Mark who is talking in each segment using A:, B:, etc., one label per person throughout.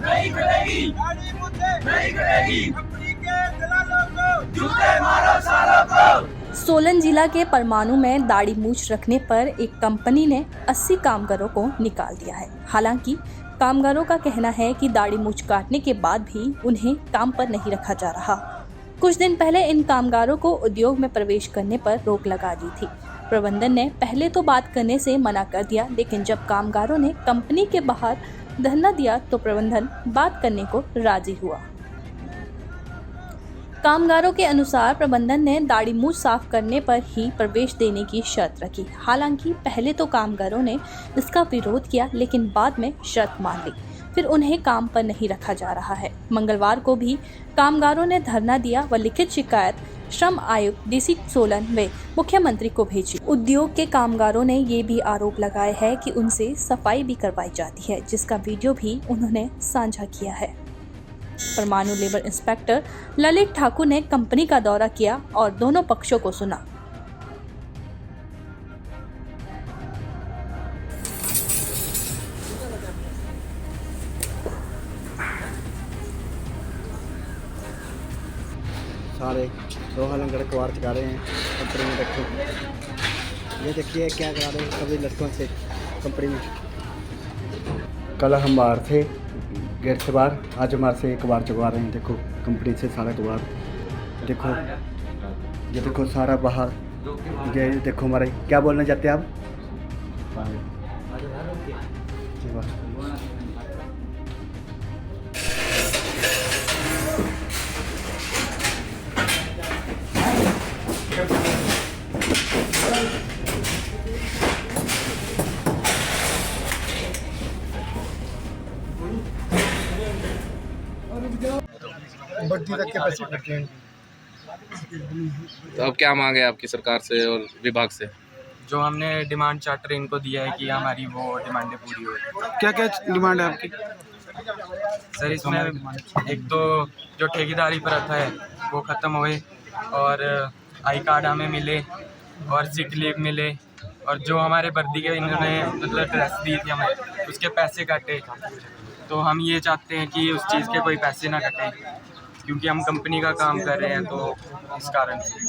A: नहीं करेगी, दाढ़ी मूंछें नहीं करेगी, कंपनी के दलालों को जूते मारो सालों को।
B: सोलन जिला के परमाणु में दाढ़ी मूछ रखने पर एक कंपनी ने 80 कामगारों को निकाल दिया है। हालांकि कामगारों का कहना है कि दाढ़ी मूछ काटने के बाद भी उन्हें काम पर नहीं रखा जा रहा। कुछ दिन पहले इन कामगारों को उद्योग में प्रवेश करने पर रोक लगा दी थी। प्रबंधन ने पहले तो बात करने से मना कर दिया, लेकिन जब कामगारों ने कंपनी के बाहर धरना दिया तो प्रबंधन बात करने को राजी हुआ। कामगारों के अनुसार प्रबंधन ने दाढ़ी मूछ साफ करने पर ही प्रवेश देने की शर्त रखी। हालांकि पहले तो कामगारों ने इसका विरोध किया, लेकिन बाद में शर्त मान ली। फिर उन्हें काम पर नहीं रखा जा रहा है। मंगलवार को भी कामगारों ने धरना दिया व लिखित शिकायत श्रम आयुक्त डीसी सोलन व मुख्यमंत्री को भेजी। उद्योग के कामगारों ने ये भी आरोप लगाए है कि उनसे सफाई भी करवाई जाती है, जिसका वीडियो भी उन्होंने साझा किया है। परमाणु लेबर इंस्पेक्टर ललित ठाकुर ने कंपनी का दौरा किया और दोनों पक्षों को सुना।
C: सारे लोहा लंगड़ कबाड़ चका रहे हैं कंपनी में। देखो ये देखिए क्या करा रहे हैं सभी लड़कों से कंपनी में। कल हम बाहर थे गेट से बाहर, आज हमारे से कबाड़ चकवा रहे हैं। देखो कंपनी से सारा कबाड़, देखो ये देखो सारा बाहर। ये देखो हमारे क्या बोलना चाहते हैं आप?
D: बढ़ती तक के पैसे कटते हैं।
E: तो अब क्या मांग है आपकी सरकार से और विभाग से?
F: जो हमने डिमांड चार्टर इनको दिया है कि हमारी वो डिमांडें पूरी हो।
D: क्या क्या डिमांड है आपकी?
F: सर इसमें एक तो जो ठेकेदारी प्रथा है वो ख़त्म होए और आई कार्ड हमें मिले और सिक लीव मिले, और जो हमारे वर्दी के इन्होंने मतलब ड्रेस दी थी हमें उसके पैसे काटे। तो हम ये चाहते हैं कि उस चीज़ के कोई पैसे ना कटें, क्योंकि हम कंपनी का काम कर रहे हैं, तो इस कारण से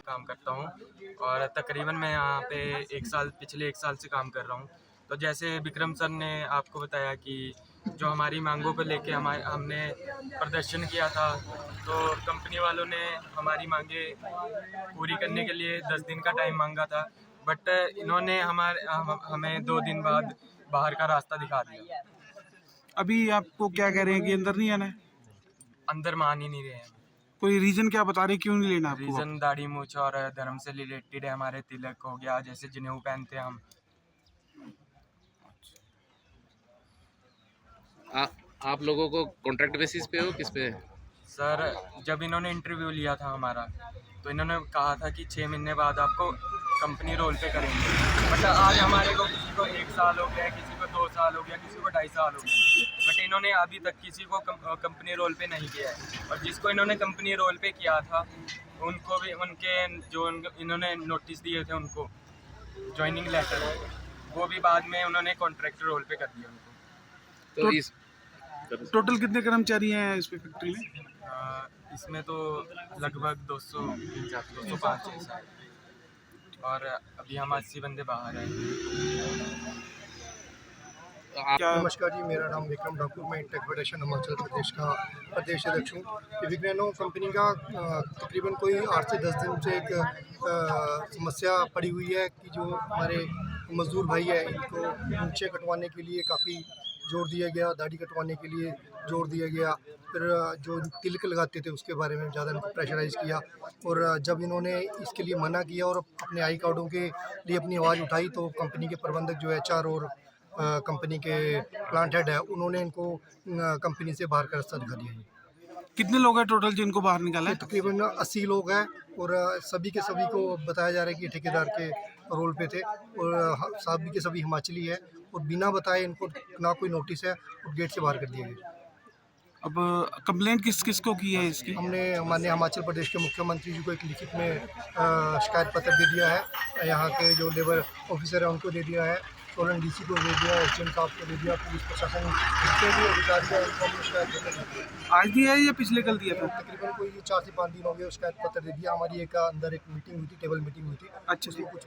F: काम करता हूँ। और तकरीबन मैं यहाँ पे पिछले एक साल से काम कर रहा हूँ। तो जैसे विक्रम सर ने आपको बताया कि जो हमारी मांगों को लेके हमने प्रदर्शन किया था, तो कंपनी वालों ने हमारी मांगे पूरी करने के लिए 10 दिन का टाइम मांगा था, बट इन्होंने हमें 2 दिन बाद बाहर का रास्ता दिखा दिया।
D: अभी आपको क्या कह रहे हैं कि अंदर नहीं आना है?
F: अंदर मान ही नहीं रहे हैं।
D: कोई रीजन क्या बता रहे, क्यों नहीं लेना आपको?
F: रीज़न दाढ़ी मूछ और धर्म से रिलेटेड है। हमारे तिलक हो गया, जैसे जनेऊ पहनते हैं हम।
E: आप लोगों को कॉन्ट्रैक्ट बेसिस पे हो किस पे?
F: सर जब इन्होंने इंटरव्यू लिया था हमारा, तो इन्होंने कहा था कि 6 महीने बाद आपको कंपनी रोल पे करेंगे, बट आज हमारे को किसी को 1 साल हो गया, किसी को 2 साल हो गया, किसी को 2.5 साल हो गया, बट इन्होंने अभी तक किसी को कंपनी रोल पे नहीं किया है। और जिसको इन्होंने कंपनी रोल पे किया था उनको भी इन्होंने नोटिस दिए थे, उनको ज्वाइनिंग लेटर, वो भी बाद में उन्होंने कॉन्ट्रैक्ट रोल पे कर दिया उनको।
E: तो इस
D: टोटल कितने कर्मचारी हैं इस फैक्ट्री में?
F: इसमें तो लगभग 205 है, और अभी हम 80 बंदे बाहर हैं।
D: नमस्कार जी, मेरा नाम विक्रम ठाकुर, मैं टेक फेडरेशन हिमाचल प्रदेश का प्रदेश अध्यक्ष हूँ। विग्रेनो कंपनी का तकरीबन कोई 8 से 10 दिन से एक समस्या पड़ी हुई है कि जो हमारे मजदूर भाई है इनको मूंछें कटवाने के लिए काफ़ी जोर दिया गया, दाढ़ी कटवाने के लिए जोर दिया गया, फिर जो तिलक लगाते थे उसके बारे में ज़्यादा इनको प्रेशराइज़ किया। और जब इन्होंने इसके लिए मना किया और अपने आई कार्डों के लिए अपनी आवाज़ उठाई, तो कंपनी के प्रबंधक जो HR और कंपनी के प्लांट हेड है उन्होंने इनको कंपनी से बाहर का रास्ता दिखा दिया।
G: कितने लोग हैं टोटल जिनको बाहर निकाला है?
D: तकरीबन 80 लोग हैं, और सभी के सभी को बताया जा रहा है कि ठेकेदार के रोल पे थे, और सभी के सभी हिमाचली है, और बिना बताए इनको ना कोई नोटिस है और गेट से बाहर कर दिया गया।
G: अब कंप्लेंट किस किस को की है इसकी?
D: हमने माननीय हिमाचल प्रदेश के मुख्यमंत्री जी को एक लिखित में शिकायत पत्र दे दिया है, यहाँ के जो लेबर ऑफिसर है उनको दे दिया है, सोलन डीसी को दे दिया, एसडीएम साहब को दे दिया, पुलिस प्रशासन जितने भी अधिकारी हैं उनको हमने शिकायत पत्र दे दिया।
G: आज दिया है या पिछले कल दिया था?
D: तकरीबन कोई 4 से 5 दिन हो गए शिकायत पत्र दे दिया। हमारी अंदर एक मीटिंग हुई थी, टेबल मीटिंग हुई थी।
G: अच्छा।
D: उसमें कुछ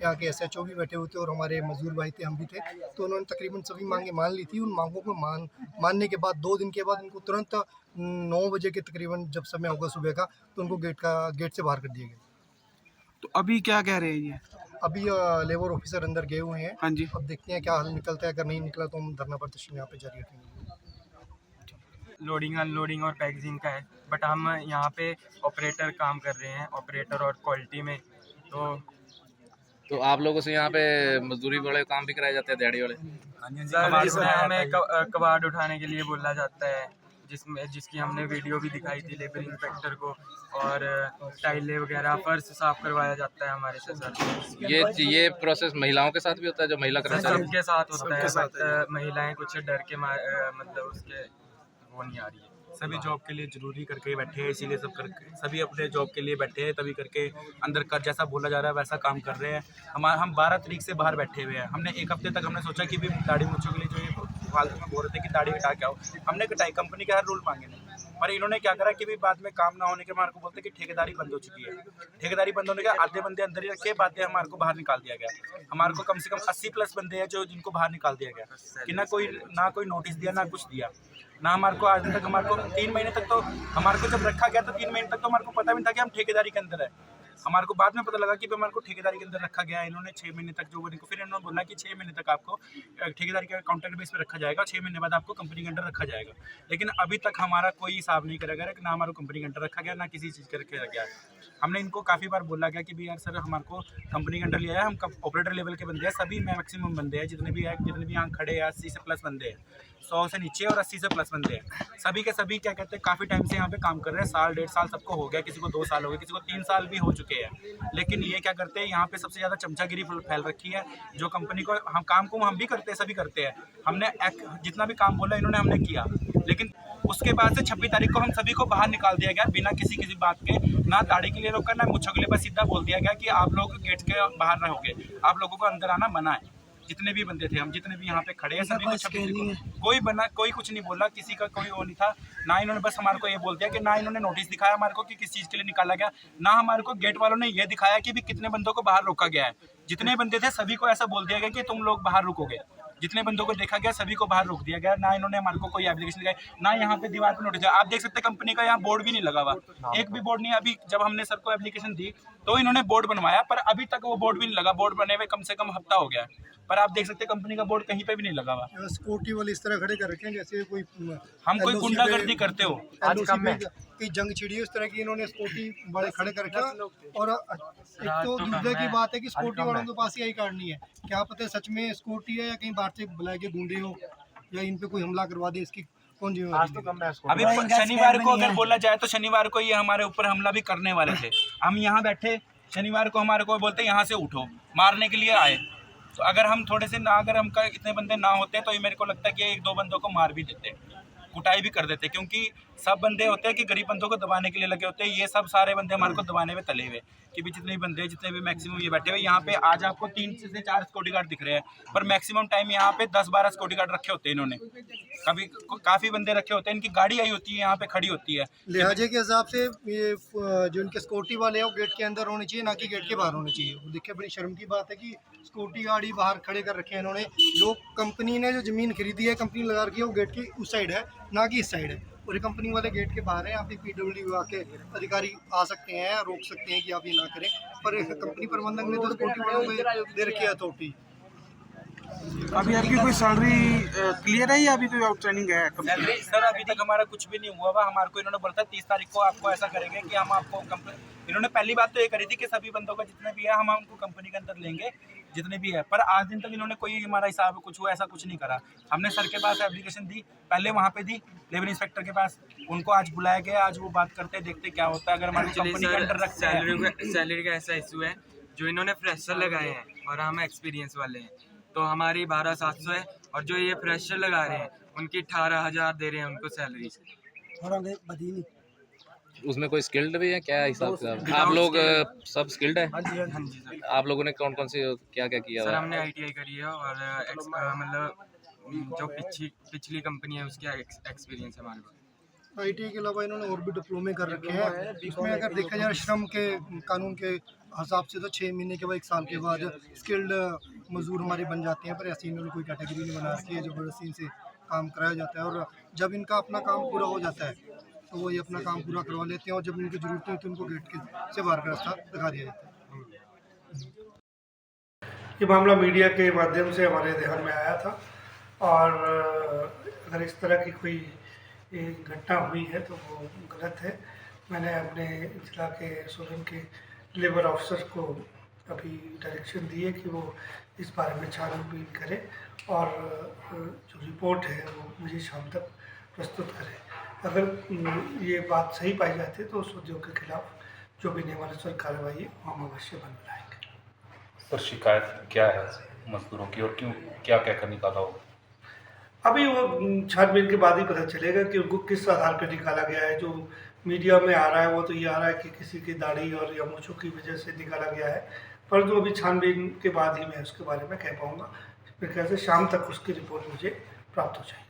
D: यहाँ के SHO भी बैठे हुए थे और हमारे मजदूर भाई थे, हम भी थे। तो उन्होंने तकरीबन सभी मांगे मान ली थी। उन मांगों को मानने के बाद 2 दिन के बाद उनको तुरंत 9 बजे के तकरीबन जब समय होगा सुबह का, तो उनको गेट से बाहर कर दिया गया।
G: तो अभी क्या कह रहे हैं ये?
D: अभी लेबर ऑफिसर अंदर गए हुए हैं।
G: हाँ जी।
D: अब देखते हैं क्या हल निकलता है। अगर नहीं निकला तो हम धरना प्रदर्शन यहाँ पे जारी रखेंगे।
F: लोडिंग अनलोडिंग और पैकेजिंग का है, बट हम यहाँ पे ऑपरेटर काम कर रहे हैं, ऑपरेटर और क्वालिटी में।
E: तो आप लोगों से यहाँ पे मजदूरी वाले काम भी कराए जाते हैं, दिहाड़ी वाले?
F: हमें कबाड़ उठाने के लिए बोला जाता है, जिसकी हमने वीडियो भी दिखाई थी लेबर इंस्पेक्टर को, और टाइलें वगैरह फर्श साफ करवाया जाता है हमारे से सर।
E: ये प्रोसेस महिलाओं के साथ भी होता है जो महिला कर्मचारी?
F: सबके साथ होता है, बट महिलाएं कुछ डर के मतलब उसके वो नहीं आ रही है।
H: सभी जॉब के लिए ज़रूरी करके बैठे हैं, इसीलिए सब करके सभी अपने जॉब के लिए बैठे हैं, तभी करके अंदर कर जैसा बोला जा रहा है वैसा काम कर रहे हैं। हम 12 तारीख से बाहर बैठे हुए हैं। हमने 1 हफ्ते तक हमने सोचा कि भी दाढ़ी मूंछों के लिए जो ये फालतू में बोल रहे थे कि दाढ़ी हटा के आओ, हमने कटाई, कंपनी के हर रूल मांगे नहीं। पर इन्होंने क्या करा कि भी बाद में काम ना होने के हमारे को बोलते कि ठेकेदारी बंद हो चुकी है। ठेकेदारी बंद होने के आधे बंदे अंदर ही रखे, बातें हमारे को बाहर निकाल दिया गया। हमारे को कम से कम 80+ बंदे हैं जो जिनको बाहर निकाल दिया गया कि ना कोई नोटिस दिया, ना कुछ दिया, ना हमारे को आज तक। हमारे को 3 महीने तक तो हमारे को जब रखा गया तो 3 महीने तक तो हमारे को पता भी नहीं था कि हम ठेकेदारी के अंदर है। हमारे को बाद में पता लगा कि हमारे को ठेकेदारी के अंदर रखा गया है। इन्होंने 6 महीने तक जो फिर इन्होंने बोला कि 6 महीने तक आपको ठेकेदारी के कॉन्ट्रैक्ट बेस पे रखा जाएगा, 6 महीने बाद आपको कंपनी के अंडर रखा जाएगा। लेकिन अभी तक हमारा कोई हिसाब नहीं करा गया, ना हमारे कंपनी के अंडर रखा गया, ना किसी चीज़ के रखा गया है। हमने इनको काफ़ी बार बोला गया कि भी यार सर हमारे को कंपनी के अंडर लिया है, हम ऑपरेटर लेवल के बंदे हैं, सभी मैक्सिमम बंदे हैं जितने भी यहाँ खड़े हैं, 80 से प्लस बंदे हैं, 100 से नीचे और 80 से प्लस बंदे हैं। सभी के सभी क्या कहते हैं काफ़ी टाइम से यहाँ पे काम कर रहे हैं, 1 1.5 साल सबको हो गया, किसी को 2 साल हो गए, किसी को 3 साल भी हो चुके हैं। लेकिन ये क्या करते हैं, यहाँ पे सबसे ज़्यादा चमचागिरी फैल रखी है। जो कंपनी को हम भी करते हैं, सभी करते हैं। हमने जितना भी काम बोला इन्होंने हमने किया, लेकिन उसके बाद से 26 तारीख को हम सभी को बाहर निकाल दिया गया बिना किसी बात के। ना दाढ़ी के लिए रोका, ना मुच्छों के लिए, बस सीधा बोल दिया गया कि आप लोग गेट के बाहर रहोगे, आप लोगों को अंदर आना मना है। जितने भी बंदे थे, हम जितने भी यहाँ पे खड़े हैं, सभी को 26 कोई कुछ नहीं बोला, किसी का कोई वो नहीं था। ना इन्होंने बस हमारे को ये बोल दिया कि ना इन्होंने नोटिस दिखाया हमारे को कि किस चीज़ के लिए निकाला गया, ना हमारे को गेट वालों ने ये दिखाया कि भी कितने बंदों को बाहर रोका गया है। जितने बंदे थे सभी को ऐसा बोल दिया गया कि तुम लोग बाहर रुकोगे। जितने बंदों को देखा गया सभी को बाहर रोक दिया गया। ना इन्होंने हमारे को कोई एप्लीकेशन दिखाई, ना यहाँ पे दीवार पे नोटिस। आप देख सकते हैं कंपनी का यहाँ बोर्ड भी नहीं लगा हुआ, एक भी बोर्ड नहीं। अभी जब हमने सर को एप्लीकेशन दी तो इन्होंने बोर्ड बनवाया, पर अभी तक वो बोर्ड भी नहीं लगा। बोर्ड बने हुए कम से कम हफ्ता हो गया, पर आप देख सकते हैं कंपनी का बोर्ड कहीं पे भी नहीं लगा हुआ।
D: सिक्योरिटी वाले इस तरह खड़े कर रखे हैं जैसे कोई
F: हम कोई गुंडागर्दी करते हो।
D: आज कम में कोई जंग छिड़ी है, उस तरह की इन्होंने सिक्योरिटी वाले खड़े कर रखे हैं। और एक तो दूसरे की बात है कि सिक्योरिटी वालों के पास यही कार्ड नहीं है। क्या पता है सच में सिक्योरिटी है या कहीं बाहर से बुलाए के गुंडे हो या इन पे कोई हमला करवा दे, इसकी कौन जिम्मेदारी?
F: अभी शनिवार को अगर बोला जाए तो शनिवार को ये हमारे ऊपर हमला भी करने वाले थे। हम यहाँ बैठे, शनिवार को हमारे को बोलते यहाँ से उठो, मारने के लिए आए। तो अगर हम थोड़े से ना, अगर हम इतने बंदे ना होते तो ये मेरे को लगता है कि 1-2 बंदों को मार भी देते, कुटाई भी कर देते। क्योंकि सब बंदे होते हैं कि गरीब बंदों को दबाने के लिए लगे होते हैं। ये सब सारे बंदे हमारे को दबाने में तले हुए कि भी जितने भी बंदे जितने भी मैक्सिमम ये बैठे हुए यहाँ पे। आज आपको 3 से 4 सिक्योरिटी गार्ड दिख रहे हैं, पर मैक्सिमम टाइम यहाँ पे 10-12 सिक्योरिटी गार्ड रखे होते हैं इन्होंने। कभी काफ़ी बंदे रखे होते हैं, इनकी गाड़ी आई होती है यहाँ पे खड़ी होती है।
D: लिहाजे के हिसाब से ये जो इनके सिक्योरिटी वाले हैं वो गेट के अंदर होने चाहिए, ना कि गेट के बाहर होने चाहिए। देखिए बड़ी शर्म की बात है कि सिक्योरिटी गार्ड बाहर खड़े कर रखे हैं इन्होंने। जो कंपनी ने जो ज़मीन खरीदी है, कंपनी लगा रखी है, वो गेट की उस साइड है, ना कि इस साइड है। और ये कंपनी वाले गेट के बाहर हैं। यहाँ पे PWD विभाग के अधिकारी आ सकते हैं, रोक सकते हैं कि आप ये ना करें, पर कंपनी प्रबंधक ने तो सिक्योरिटी वालों को दे रखी है अथॉरिटी।
G: अभी आपकी कोई सैलरी क्लियर है या अभी कोई आउटस्टैंडिंग है?
F: सैलरी सर अभी तक हमारा कुछ भी नहीं हुआ। हमारे को इन्होंने बोला था 30 तारीख को आपको ऐसा करेंगे कि हम आपको इन्होंने पहली बात तो ये करी थी कि सभी बंदों का जितने भी है हम उनको कंपनी के अंदर लेंगे जितने भी है। पर आज दिन तक इन्होंने कोई हमारा हिसाब कुछ हुआ ऐसा कुछ नहीं करा। हमने सर के पास एप्लीकेशन दी, पहले वहाँ पे दी लेबर इंस्पेक्टर के पास, उनको आज बुलाया गया। आज वो बात करते देखते क्या होता है। अगर हमारी कंपनी के अंदर रखते हैं
I: सैलरी का ऐसा इशू है, जो इन्होंने फ्रेशर लगाए हैं और हम एक्सपीरियंस वाले हैं, तो हमारी 12,700 है। और जो ये फ्रेशर लगा रहे हैं उनकी 18,000 दे रहे हैं उनको सैलरी।
E: उसमें कोई स्किल्ड भी है, क्या हिसाब किताब? आप लोग सब स्किल्ड है?
F: हाँ जी सर।
E: आप लोगों ने कौन कौन सी क्या क्या किया
I: सर
E: हुआ है?
I: हमने ITI करी है और मतलब जो पिछली कंपनी है उसका एक्सपीरियंस है हमारे पास।
D: ITI के अलावा इन्होंने और भी डिप्लोमे कर रखे हैं। इसमें अगर देखा जाए श्रम के कानून के हिसाब से तो 6 महीने के बाद 1 साल के बाद स्किल्ड मजदूर हमारे बन जाते हैं, पर ऐसी इन्होंने कोई कैटेगरी नहीं बना रखी है। ज़बरदस्ती इनसे काम कराया जाता है और जब इनका अपना काम पूरा हो जाता है तो वो ये अपना काम पूरा करवा लेते हैं और जब इनकी ज़रूरत है तो उनको गेट से बाहर का रास्ता दिखा दिया जाता है।
J: ये मामला मीडिया के माध्यम से हमारे ध्यान में आया था और अगर इस तरह की कोई घटना हुई है तो वो गलत है। मैंने अपने जिला के सोलन के लेबर ऑफिसर को अभी डायरेक्शन दी है कि वो इस बारे में छानबीन करे और जो रिपोर्ट है वो मुझे शाम तक प्रस्तुत करे। अगर ये बात सही पाई जाती है तो उस उद्योग के खिलाफ जो भी नियमानुसार कार्रवाई है वो हम अवश्य बनाएंगे।
K: सर शिकायत क्या है मजदूरों की और क्यों क्या कर निकाला होगा?
J: अभी वो छानबीन के बाद ही पता चलेगा कि उनको किस आधार पर निकाला गया है। जो मीडिया में आ रहा है वो तो ये आ रहा है कि किसी की दाढ़ी और या मूंछों की वजह से निकाला गया है, परंतु अभी छानबीन के बाद ही मैं उसके बारे में कह पाऊँगा। मेरे ख्याल से शाम तक उसकी रिपोर्ट मुझे प्राप्त हो जाएगी।